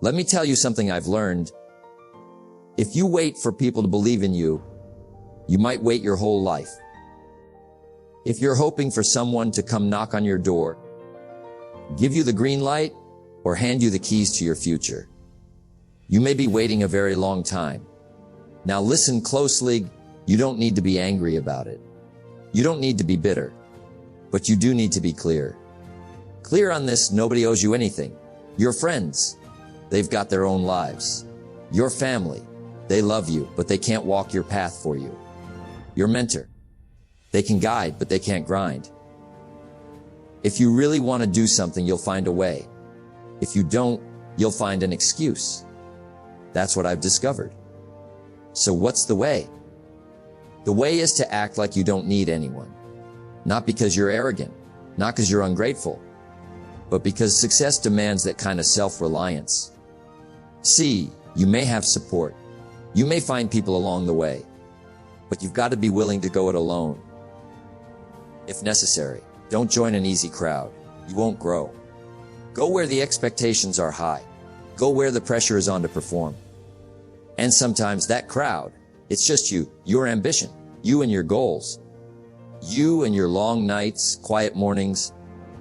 Let me tell you something I've learned. If you wait for people to believe in you, you might wait your whole life. If you're hoping for someone to come knock on your door, give you the green light, or hand you the keys to your future, you may be waiting a very long time. Now listen closely. You don't need to be angry about it. You don't need to be bitter, but you do need to be clear. Clear on this: nobody owes you anything. Your friends, they've got their own lives. Your family, they love you, but they can't walk your path for you. Your mentor, they can guide, but they can't grind. If you really want to do something, you'll find a way. If you don't, you'll find an excuse. That's what I've discovered. So what's the way? The way is to act like you don't need anyone. Not because you're arrogant, not because you're ungrateful, but because success demands that kind of self-reliance. See, you may have support. You may find people along the way, but you've got to be willing to go it alone. If necessary, don't join an easy crowd. You won't grow. Go where the expectations are high. Go where the pressure is on to perform. And sometimes that crowd, it's just you, your ambition, you and your goals, you and your long nights, quiet mornings,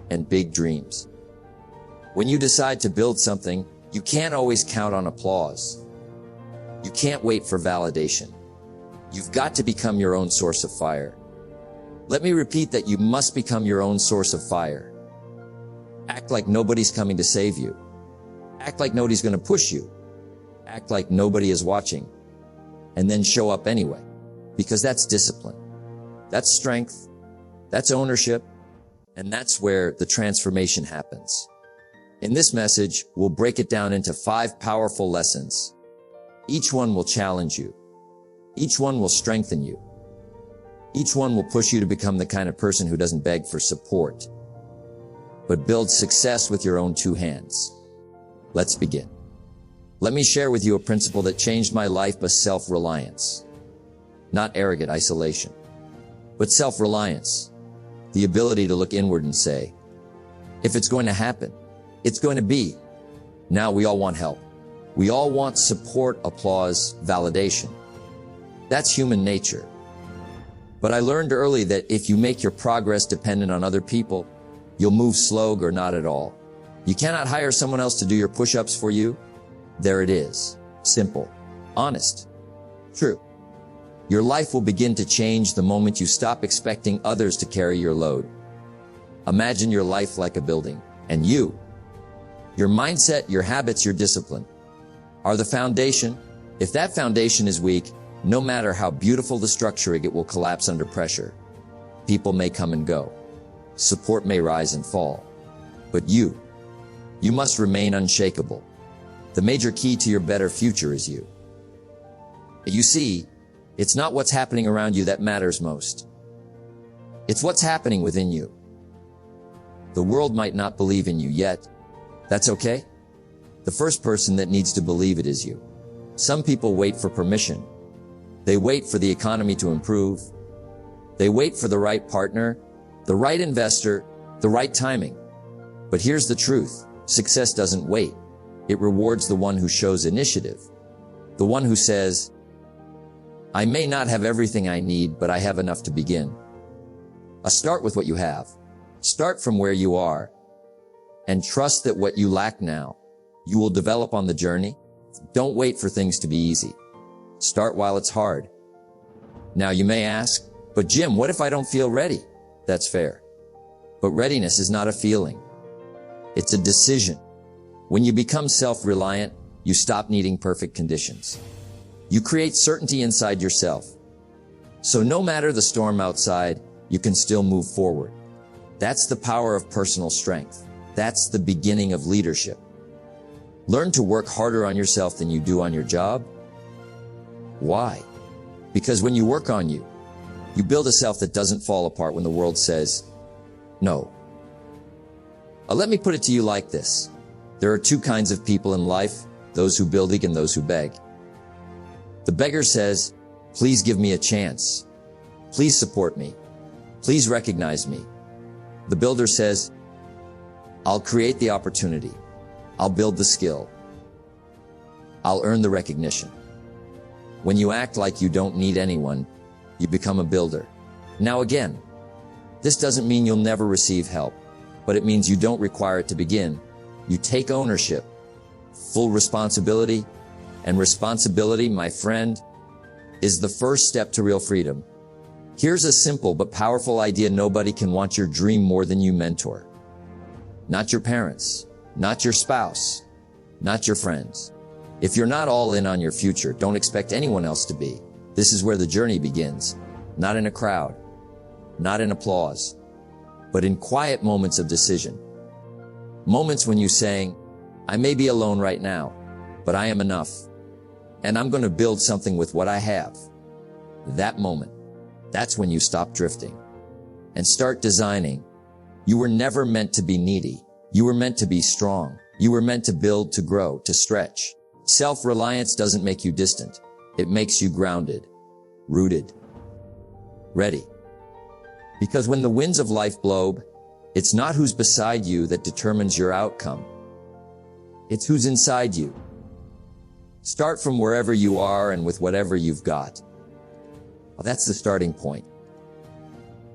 and big dreams. When you decide to build something, you can't always count on applause. You can't wait for validation. You've got to become your own source of fire. Let me repeat that: you must become your own source of fire. Act like nobody's coming to save you. Act like nobody's going to push you. Act like nobody is watching. And then show up anyway. Because that's discipline. That's strength. That's ownership. And that's where the transformation happens. In this message, we'll break it down into 5 powerful lessons. Each one will challenge you. Each one will strengthen you. Each one will push you to become the kind of person who doesn't beg for support, but builds success with your own 2 hands. Let's begin. Let me share with you a principle that changed my life: but self-reliance. Not arrogant isolation, but self-reliance. The ability to look inward and say, if it's going to happen, it's going to be. Now we all want help. We all want support, applause, validation. That's human nature. But I learned early that if you make your progress dependent on other people, you'll move slow or not at all. You cannot hire someone else to do your push-ups for you. There it is. Simple. Honest. True. Your life will begin to change the moment you stop expecting others to carry your load. Imagine your life like a building, and you, your mindset, your habits, your discipline, are the foundation. If that foundation is weak, no matter how beautiful the structure, it will collapse under pressure. People may come and go. Support may rise and fall. But you must remain unshakable. The major key to your better future is you. You see, it's not what's happening around you that matters most. It's what's happening within you. The world might not believe in you yet. That's okay. The first person that needs to believe it is you. Some people wait for permission. They wait for the economy to improve. They wait for the right partner, the right investor, the right timing. But here's the truth. Success doesn't wait. It rewards the one who shows initiative. The one who says, I may not have everything I need, but I have enough to begin. Start with what you have. Start from where you are. And trust that what you lack now, you will develop on the journey. Don't wait for things to be easy. Start while it's hard. Now you may ask, but Jim, what if I don't feel ready? That's fair. But readiness is not a feeling. It's a decision. When you become self-reliant, you stop needing perfect conditions. You create certainty inside yourself. So no matter the storm outside, you can still move forward. That's the power of personal strength. That's the beginning of leadership. Learn to work harder on yourself than you do on your job. Why? Because when you work on you, you build a self that doesn't fall apart when the world says no. Let me put it to you like this. There are 2 kinds of people in life, those who build and those who beg. The beggar says, please give me a chance. Please support me. Please recognize me. The builder says, I'll create the opportunity. I'll build the skill. I'll earn the recognition. When you act like you don't need anyone, you become a builder. Now again, this doesn't mean you'll never receive help, but it means you don't require it to begin. You take ownership, full responsibility, and responsibility, my friend, is the first step to real freedom. Here's a simple but powerful idea: nobody can want your dream more than you mentor. Not your parents, not your spouse, not your friends. If you're not all in on your future, don't expect anyone else to be. This is where the journey begins, not in a crowd, not in applause, but in quiet moments of decision. Moments when you saying, I may be alone right now, but I am enough, and I'm going to build something with what I have. That moment, that's when you stop drifting and start designing. You were never meant to be needy. You were meant to be strong. You were meant to build, to grow, to stretch. Self-reliance doesn't make you distant. It makes you grounded, rooted, ready. Because when the winds of life blow, it's not who's beside you that determines your outcome. It's who's inside you. Start from wherever you are and with whatever you've got. Well, that's the starting point.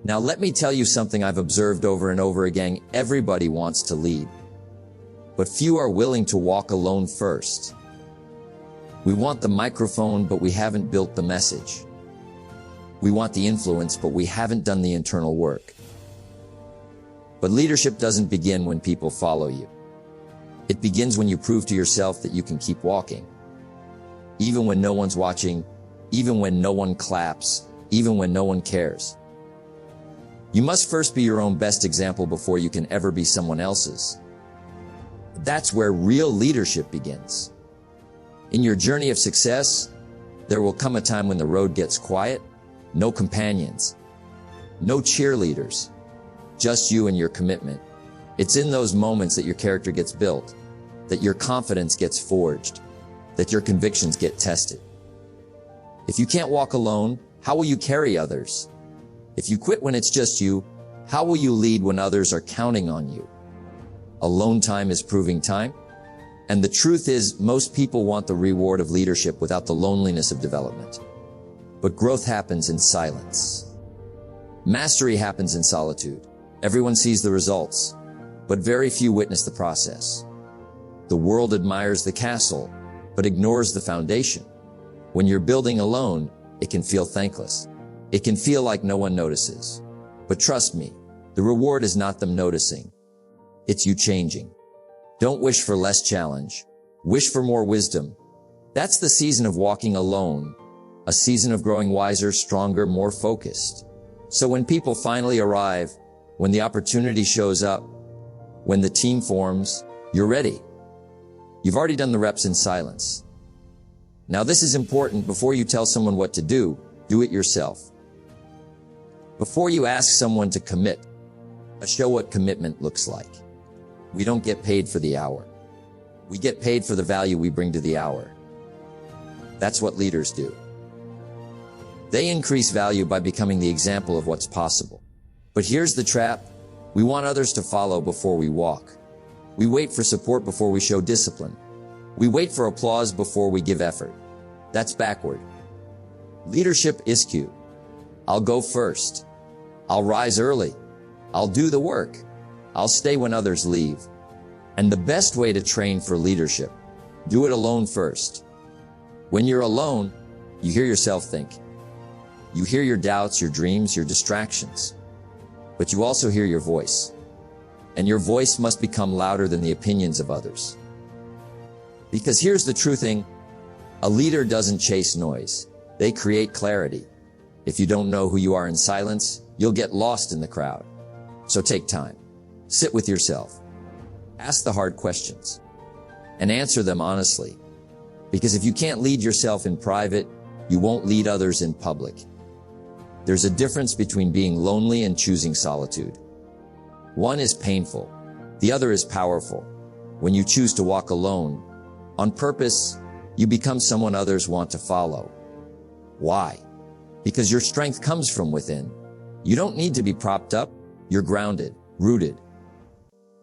Now let me tell you something I've observed over and over again. Everybody wants to lead, but few are willing to walk alone first. We want the microphone, but we haven't built the message. We want the influence, but we haven't done the internal work. But leadership doesn't begin when people follow you. It begins when you prove to yourself that you can keep walking. Even when no one's watching, even when no one claps, even when no one cares. You must first be your own best example before you can ever be someone else's. That's where real leadership begins. In your journey of success, there will come a time when the road gets quiet, no companions, no cheerleaders, just you and your commitment. It's in those moments that your character gets built, that your confidence gets forged, that your convictions get tested. If you can't walk alone, how will you carry others? If you quit when it's just you, how will you lead when others are counting on you? Alone time is proving time. And the truth is, most people want the reward of leadership without the loneliness of development. But growth happens in silence. Mastery happens in solitude. Everyone sees the results, but very few witness the process. The world admires the castle, but ignores the foundation. When you're building alone, it can feel thankless. It can feel like no one notices. But trust me, the reward is not them noticing. It's you changing. Don't wish for less challenge. Wish for more wisdom. That's the season of walking alone, a season of growing wiser, stronger, more focused. So when people finally arrive, when the opportunity shows up, when the team forms, you're ready. You've already done the reps in silence. Now this is important. Before you tell someone what to do it yourself. Before you ask someone to commit, show what commitment looks like. We don't get paid for the hour. We get paid for the value we bring to the hour. That's what leaders do. They increase value by becoming the example of what's possible. But here's the trap. We want others to follow before we walk. We wait for support before we show discipline. We wait for applause before we give effort. That's backward. Leadership is cute. I'll go first. I'll rise early. I'll do the work. I'll stay when others leave. And the best way to train for leadership, do it alone first. When you're alone, you hear yourself think. You hear your doubts, your dreams, your distractions. But you also hear your voice. And your voice must become louder than the opinions of others. Because here's the true thing. A leader doesn't chase noise. They create clarity. If you don't know who you are in silence, you'll get lost in the crowd. So take time. Sit with yourself. Ask the hard questions. And answer them honestly. Because if you can't lead yourself in private, you won't lead others in public. There's a difference between being lonely and choosing solitude. One is painful. The other is powerful. When you choose to walk alone, on purpose, you become someone others want to follow. Why? Because your strength comes from within. You don't need to be propped up. You're grounded, rooted.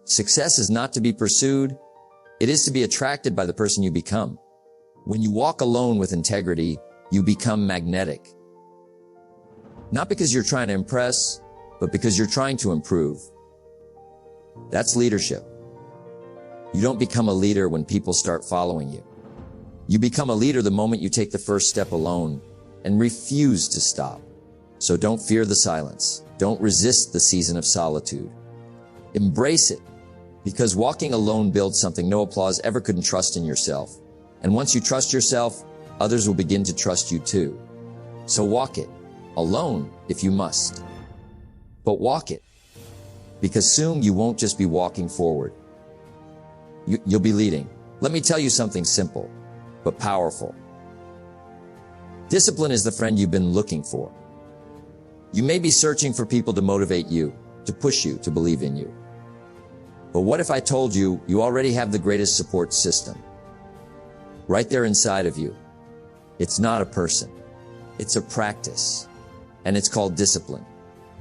Success is not to be pursued. It is to be attracted by the person you become. When you walk alone with integrity, you become magnetic. Not because you're trying to impress, but because you're trying to improve. That's leadership. You don't become a leader when people start following you. You become a leader the moment you take the first step alone and refuse to stop. So don't fear the silence. Don't resist the season of solitude. Embrace it, because walking alone builds something no applause ever could trust in yourself. And once you trust yourself, others will begin to trust you too. So walk it, alone if you must. But walk it, because soon you won't just be walking forward. You'll be leading. Let me tell you something simple, but powerful. Discipline is the friend you've been looking for. You may be searching for people to motivate you, to push you, to believe in you. But what if I told you you already have the greatest support system? Right there inside of you. It's not a person. It's a practice. And it's called discipline.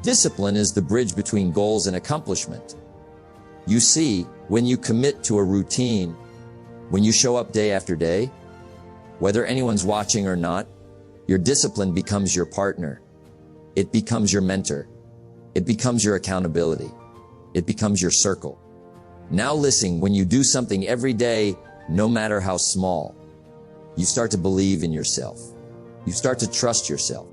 Discipline is the bridge between goals and accomplishment. You see, when you commit to a routine, when you show up day after day, whether anyone's watching or not, your discipline becomes your partner. It becomes your mentor. It becomes your accountability. It becomes your circle. Now listen, when you do something every day, no matter how small, you start to believe in yourself. You start to trust yourself.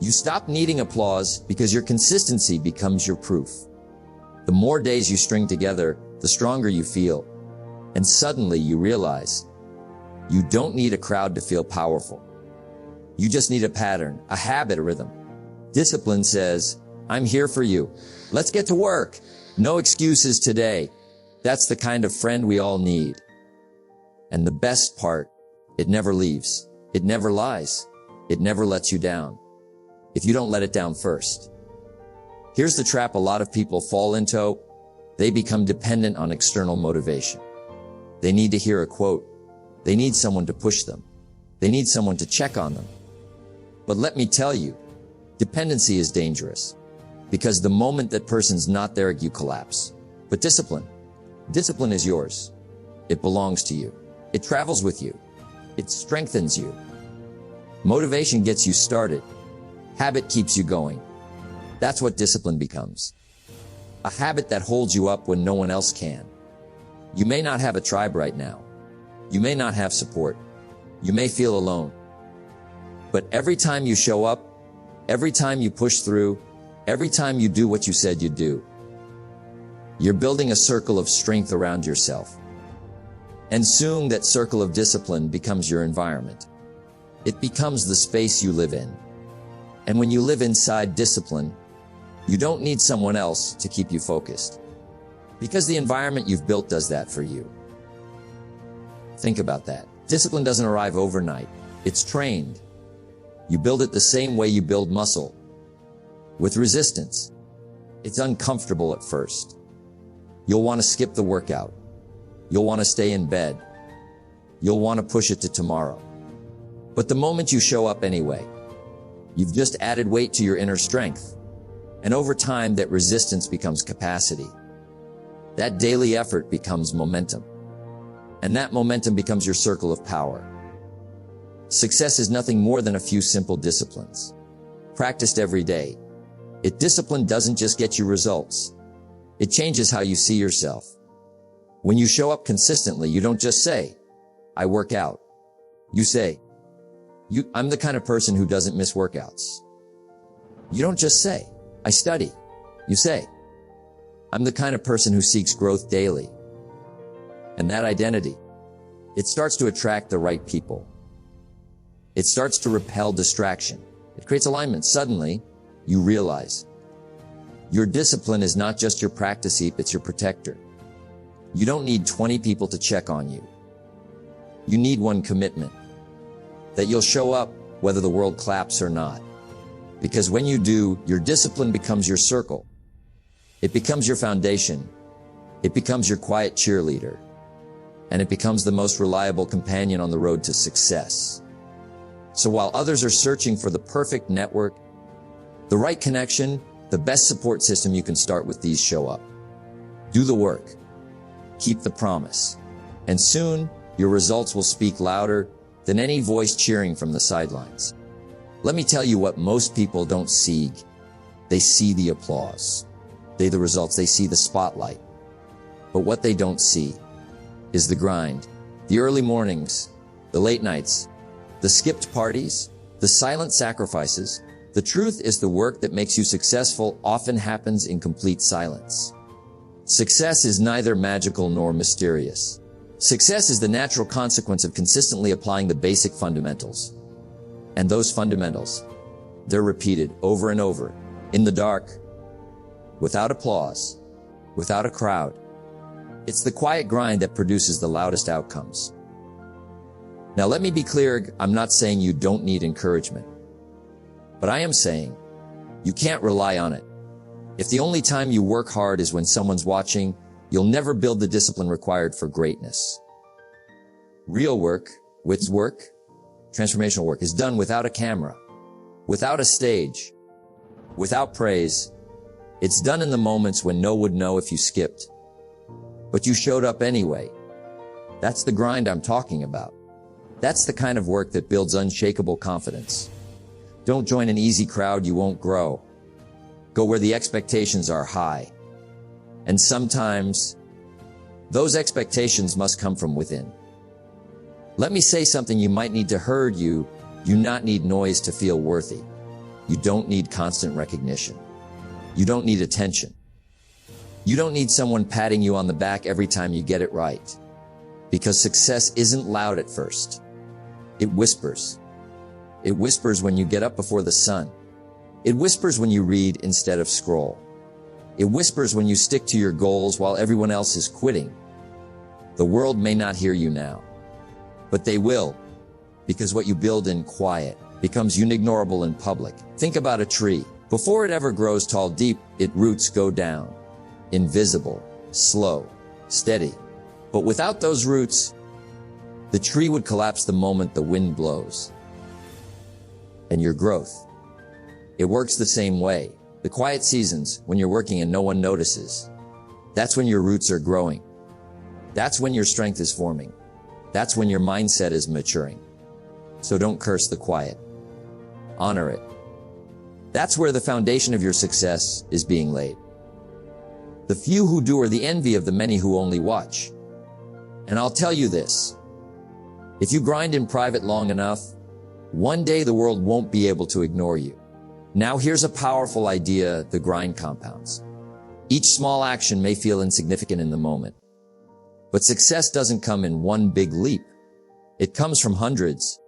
You stop needing applause because your consistency becomes your proof. The more days you string together, the stronger you feel. And suddenly you realize you don't need a crowd to feel powerful. You just need a pattern, a habit, a rhythm. Discipline says, I'm here for you. Let's get to work. No excuses today. That's the kind of friend we all need. And the best part, it never leaves. It never lies. It never lets you down. If you don't let it down first. Here's the trap a lot of people fall into. They become dependent on external motivation. They need to hear a quote. They need someone to push them. They need someone to check on them. But let me tell you, dependency is dangerous. Because the moment that person's not there, you collapse. But discipline is yours. It belongs to you. It travels with you. It strengthens you. Motivation gets you started. Habit keeps you going. That's what discipline becomes. A habit that holds you up when no one else can. You may not have a tribe right now. You may not have support. You may feel alone. But every time you show up, every time you push through, every time you do what you said you'd do, you're building a circle of strength around yourself. And soon that circle of discipline becomes your environment. It becomes the space you live in. And when you live inside discipline, you don't need someone else to keep you focused. Because the environment you've built does that for you. Think about that. Discipline doesn't arrive overnight. It's trained. You build it the same way you build muscle. With resistance. It's uncomfortable at first. You'll want to skip the workout. You'll want to stay in bed. You'll want to push it to tomorrow. But the moment you show up anyway, you've just added weight to your inner strength. And over time, that resistance becomes capacity. That daily effort becomes momentum. And that momentum becomes your circle of power. Success is nothing more than a few simple disciplines, practiced every day. Discipline doesn't just get you results. It changes how you see yourself. When you show up consistently, you don't just say, I work out. You say, I'm the kind of person who doesn't miss workouts. You don't just say, I study. You say, I'm the kind of person who seeks growth daily. And that identity, it starts to attract the right people. It starts to repel distraction. It creates alignment. Suddenly, you realize your discipline is not just your practice heap, it's your protector. You don't need 20 people to check on you. You need one commitment. That you'll show up whether the world claps or not. Because when you do, your discipline becomes your circle. It becomes your foundation. It becomes your quiet cheerleader. And it becomes the most reliable companion on the road to success. So while others are searching for the perfect network, the right connection, the best support system, you can start with these. Show up. Do the work. Keep the promise. And soon, your results will speak louder than any voice cheering from the sidelines. Let me tell you what most people don't see. They see the applause. The results. They see the spotlight. But what they don't see is the grind, the early mornings, the late nights, the skipped parties, the silent sacrifices. The truth is the work that makes you successful often happens in complete silence. Success is neither magical nor mysterious. Success is the natural consequence of consistently applying the basic fundamentals. And those fundamentals, they're repeated over and over, in the dark, without applause, without a crowd. It's the quiet grind that produces the loudest outcomes. Now let me be clear, I'm not saying you don't need encouragement. But I am saying, you can't rely on it. If the only time you work hard is when someone's watching, you'll never build the discipline required for greatness. Real work, transformational work, is done without a camera, without a stage, without praise. It's done in the moments when no one would know if you skipped. But you showed up anyway. That's the grind I'm talking about. That's the kind of work that builds unshakable confidence. Don't join an easy crowd, you won't grow. Go where the expectations are high. And sometimes, those expectations must come from within. Let me say something you might need to hear. You not need noise to feel worthy. You don't need constant recognition. You don't need attention. You don't need someone patting you on the back every time you get it right. Because success isn't loud at first. It whispers. It whispers when you get up before the sun. It whispers when you read instead of scroll. It whispers when you stick to your goals while everyone else is quitting. The world may not hear you now, but they will, because what you build in quiet becomes unignorable in public. Think about a tree. Before it ever grows tall, deep, its roots go down. Invisible, slow, steady. But without those roots, the tree would collapse the moment the wind blows. And your growth, it works the same way. The quiet seasons, when you're working and no one notices, that's when your roots are growing. That's when your strength is forming. That's when your mindset is maturing. So don't curse the quiet. Honor it. That's where the foundation of your success is being laid. The few who do are the envy of the many who only watch. And I'll tell you this, if you grind in private long enough, one day the world won't be able to ignore you. Now here's a powerful idea, the grind compounds. Each small action may feel insignificant in the moment, but success doesn't come in one big leap. It comes from hundreds,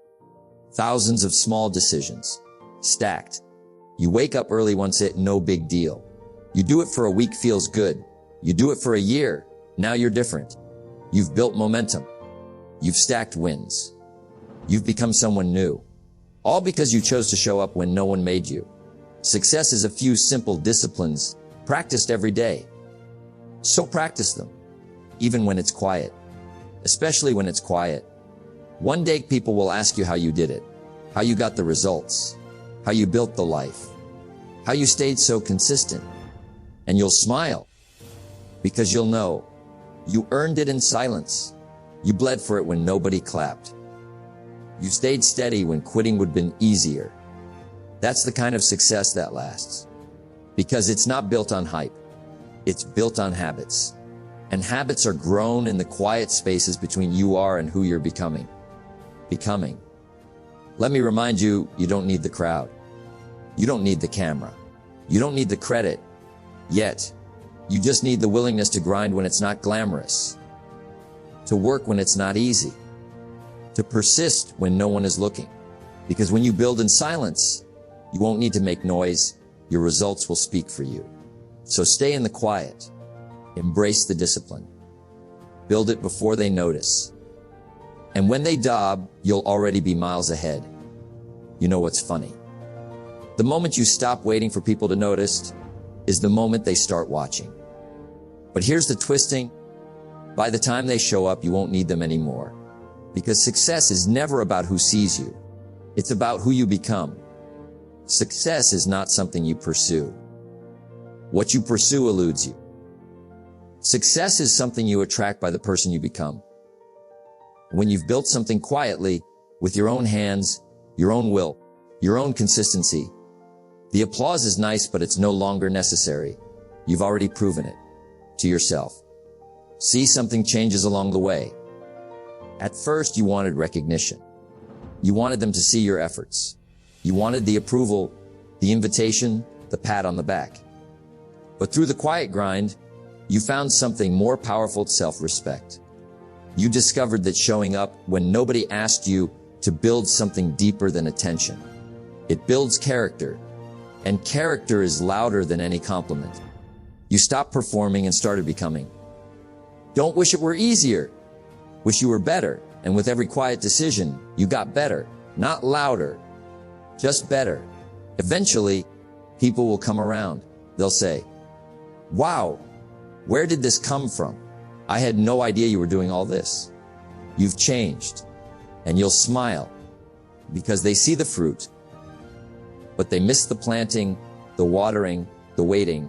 thousands of small decisions, stacked. You wake up early once, no big deal. You do it for a week, feels good. You do it for a year, now you're different. You've built momentum. You've stacked wins. You've become someone new. All because you chose to show up when no one made you. Success is a few simple disciplines practiced every day. So practice them, even when it's quiet, especially when it's quiet. One day people will ask you how you did it, how you got the results, how you built the life, how you stayed so consistent. And you'll smile because you'll know you earned it in silence. You bled for it when nobody clapped. You stayed steady when quitting would have been easier. That's the kind of success that lasts. Because it's not built on hype. It's built on habits. And habits are grown in the quiet spaces between you are and who you're becoming. Let me remind you, you don't need the crowd. You don't need the camera. You don't need the credit. Yet, you just need the willingness to grind when it's not glamorous. To work when it's not easy. To persist when no one is looking. Because when you build in silence, you won't need to make noise. Your results will speak for you. So stay in the quiet. Embrace the discipline. Build it before they notice. And when they daub, you'll already be miles ahead. You know what's funny? The moment you stop waiting for people to notice is the moment they start watching. But here's the twisting. By the time they show up, you won't need them anymore. Because success is never about who sees you. It's about who you become. Success is not something you pursue. What you pursue eludes you. Success is something you attract by the person you become. When you've built something quietly, with your own hands, your own will, your own consistency, the applause is nice, but it's no longer necessary. You've already proven it to yourself. See, something changes along the way. At first, you wanted recognition. You wanted them to see your efforts. You wanted the approval, the invitation, the pat on the back. But through the quiet grind, you found something more powerful: self-respect. You discovered that showing up when nobody asked you to build something deeper than attention. It builds character, and character is louder than any compliment. You stopped performing and started becoming. Don't wish it were easier. Wish you were better. And with every quiet decision, you got better. Not louder, just better. Eventually, people will come around. They'll say, "Wow, where did this come from? I had no idea you were doing all this." You've changed. And you'll smile because they see the fruit. But they miss the planting, the watering, the waiting.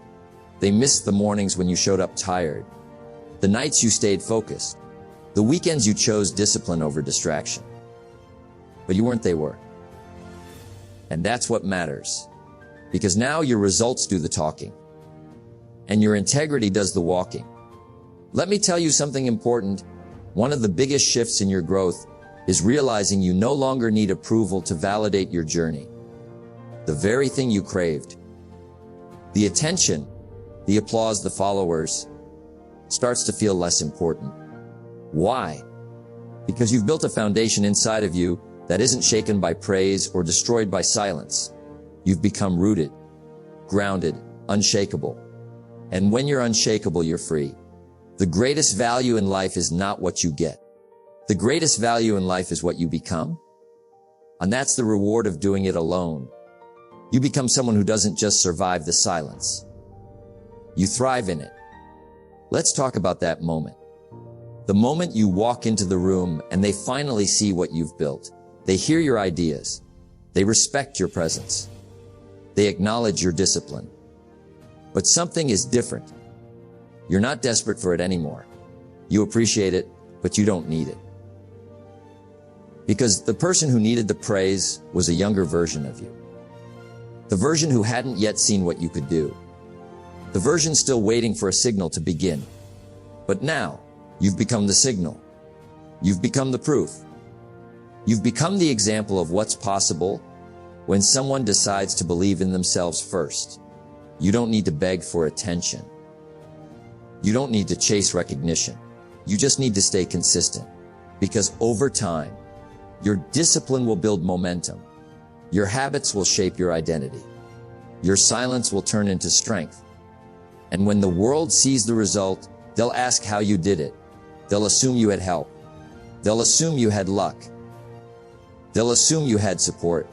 They miss the mornings when you showed up tired, the nights you stayed focused, the weekends you chose discipline over distraction. But you weren't, they were. And that's what matters. Because now your results do the talking. And your integrity does the walking. Let me tell you something important. One of the biggest shifts in your growth is realizing you no longer need approval to validate your journey. The very thing you craved, the attention, the applause, the followers, starts to feel less important. Why? Because you've built a foundation inside of you that isn't shaken by praise or destroyed by silence. You've become rooted, grounded, unshakable. And when you're unshakable, you're free. The greatest value in life is not what you get. The greatest value in life is what you become. And that's the reward of doing it alone. You become someone who doesn't just survive the silence. You thrive in it. Let's talk about that moment. The moment you walk into the room and they finally see what you've built. They hear your ideas. They respect your presence. They acknowledge your discipline. But something is different. You're not desperate for it anymore. You appreciate it, but you don't need it. Because the person who needed the praise was a younger version of you. The version who hadn't yet seen what you could do. The version still waiting for a signal to begin. But now, you've become the signal. You've become the proof. You've become the example of what's possible when someone decides to believe in themselves first. You don't need to beg for attention. You don't need to chase recognition. You just need to stay consistent. Because over time, your discipline will build momentum. Your habits will shape your identity. Your silence will turn into strength. And when the world sees the result, they'll ask how you did it. They'll assume you had help. They'll assume you had luck. They'll assume you had support.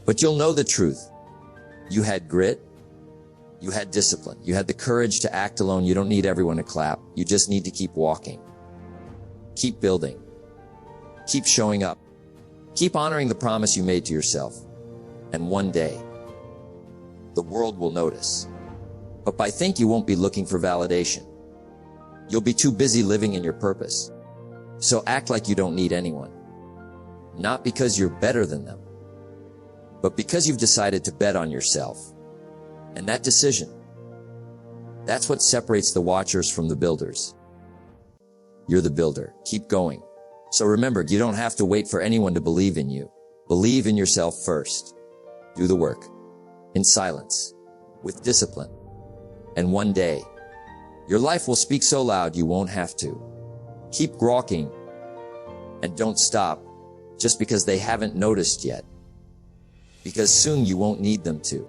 But you'll know the truth. You had grit. You had discipline. You had the courage to act alone. You don't need everyone to clap. You just need to keep walking. Keep building. Keep showing up. Keep honoring the promise you made to yourself. And one day, the world will notice. But I think you won't be looking for validation. You'll be too busy living in your purpose. So act like you don't need anyone. Not because you're better than them, but because you've decided to bet on yourself. And that decision, that's what separates the watchers from the builders. You're the builder. Keep going. So remember, you don't have to wait for anyone to believe in you. Believe in yourself first. Do the work. In silence. With discipline. And one day, your life will speak so loud you won't have to. Keep walking. And don't stop just because they haven't noticed yet. Because soon you won't need them to.